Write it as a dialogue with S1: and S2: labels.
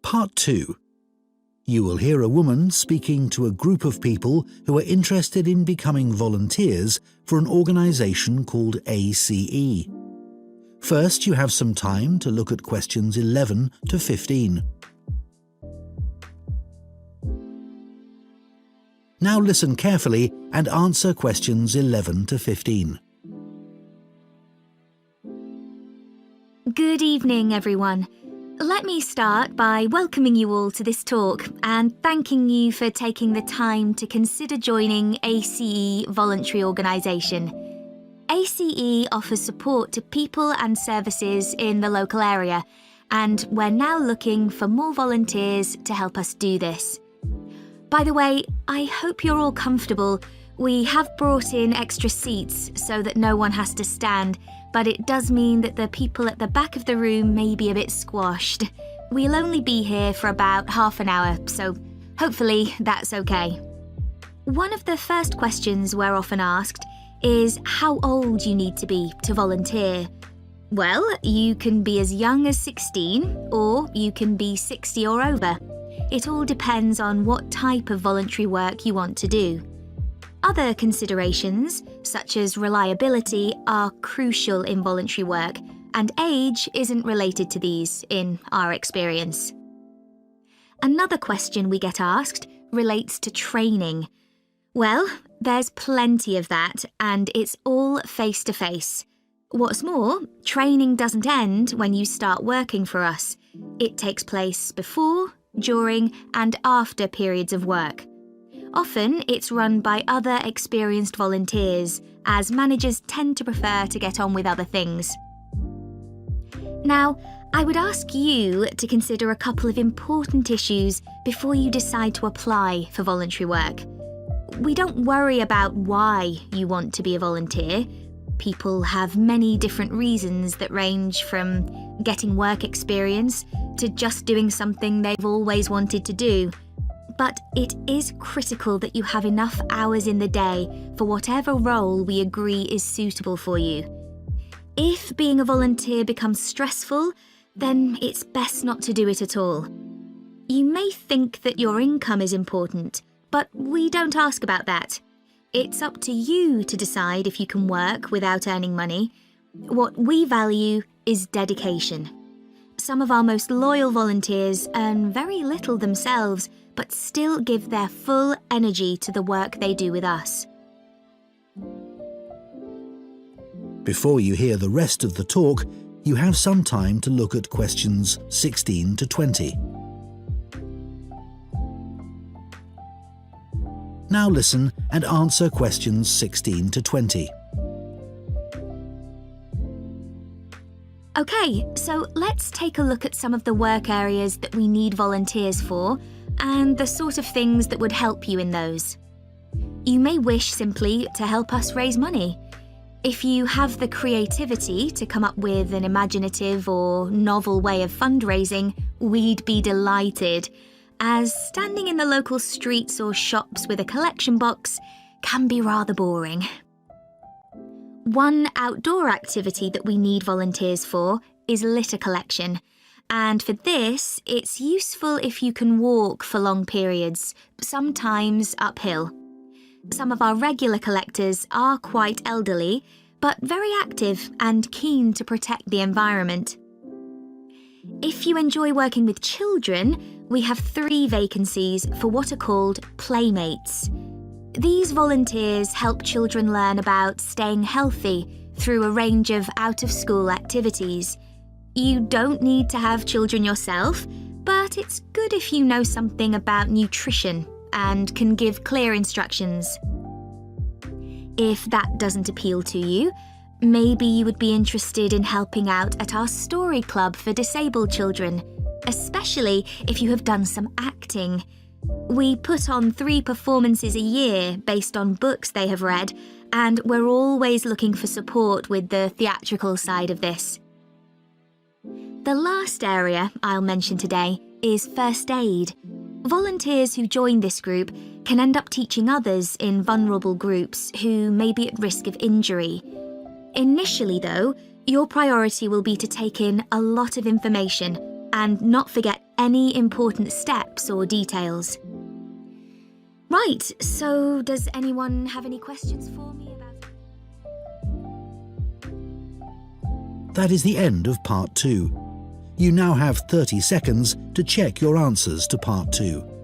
S1: Part 2. You will hear a woman speaking to a group of people who are interested in becoming volunteers for an organisation called ACE. First, you have some time to look at questions 11 to 15. Now listen carefully and answer questions 11 to 15.
S2: Good evening, everyone. Let me start by welcoming you all to this talk and thanking you for taking the time to consider joining ACE Voluntary Organisation. ACE offers support to people and services in the local area, and we're now looking for more volunteers to help us do this. By the way, I hope you're all comfortable. We have brought in extra seats so that no one has to stand, but it does mean that the people at the back of the room may be a bit squashed. We'll only be here for about half an hour, so hopefully that's okay. One of the first questions we're often asked is how old you need to be to volunteer. Well, you can be as young as 16, or you can be 60 or over. It all depends on what type of voluntary work you want to do. Other considerations, such as reliability, are crucial in voluntary work, and age isn't related to these, in our experience. Another question we get asked relates to training. Well, there's plenty of that, and it's all face-to-face. What's more, training doesn't end when you start working for us. It takes place before, during, and after periods of work. Often, it's run by other experienced volunteers, as managers tend to prefer to get on with other things. Now, I would ask you to consider a couple of important issues before you decide to apply for voluntary work. We don't worry about why you want to be a volunteer. People have many different reasons that range from getting work experience to just doing something they've always wanted to do. But it is critical that you have enough hours in the day for whatever role we agree is suitable for you. If being a volunteer becomes stressful, then it's best not to do it at all. You may think that your income is important, but we don't ask about that. It's up to you to decide if you can work without earning money. What we value is dedication. Some of our most loyal volunteers earn very little themselves, but still give their full energy to the work they do with us.
S1: Before you hear the rest of the talk, you have some time to look at questions 16 to 20. Now listen and answer questions 16 to 20.
S2: Okay, so let's take a look at some of the work areas that we need volunteers for and the sort of things that would help you in those. You may wish simply to help us raise money. If you have the creativity to come up with an imaginative or novel way of fundraising, we'd be delighted, as standing in the local streets or shops with a collection box can be rather boring. One outdoor activity that we need volunteers for is litter collection, and for this, it's useful if you can walk for long periods, sometimes uphill. Some of our regular collectors are quite elderly, but very active and keen to protect the environment. If you enjoy working with children, we have 3 vacancies for what are called playmates. These volunteers help children learn about staying healthy through a range of out-of-school activities. You don't need to have children yourself, but it's good if you know something about nutrition and can give clear instructions. If that doesn't appeal to you, maybe you would be interested in helping out at our story club for disabled children, especially if you have done some acting. We put on 3 performances a year based on books they have read, and we're always looking for support with the theatrical side of this. The last area I'll mention today is first aid. Volunteers who join this group can end up teaching others in vulnerable groups who may be at risk of injury. Initially, though, your priority will be to take in a lot of information and not forget any important steps or details. Right, so does anyone have any questions for me about it?
S1: That is the end of Part 2. You now have 30 seconds to check your answers to Part 2.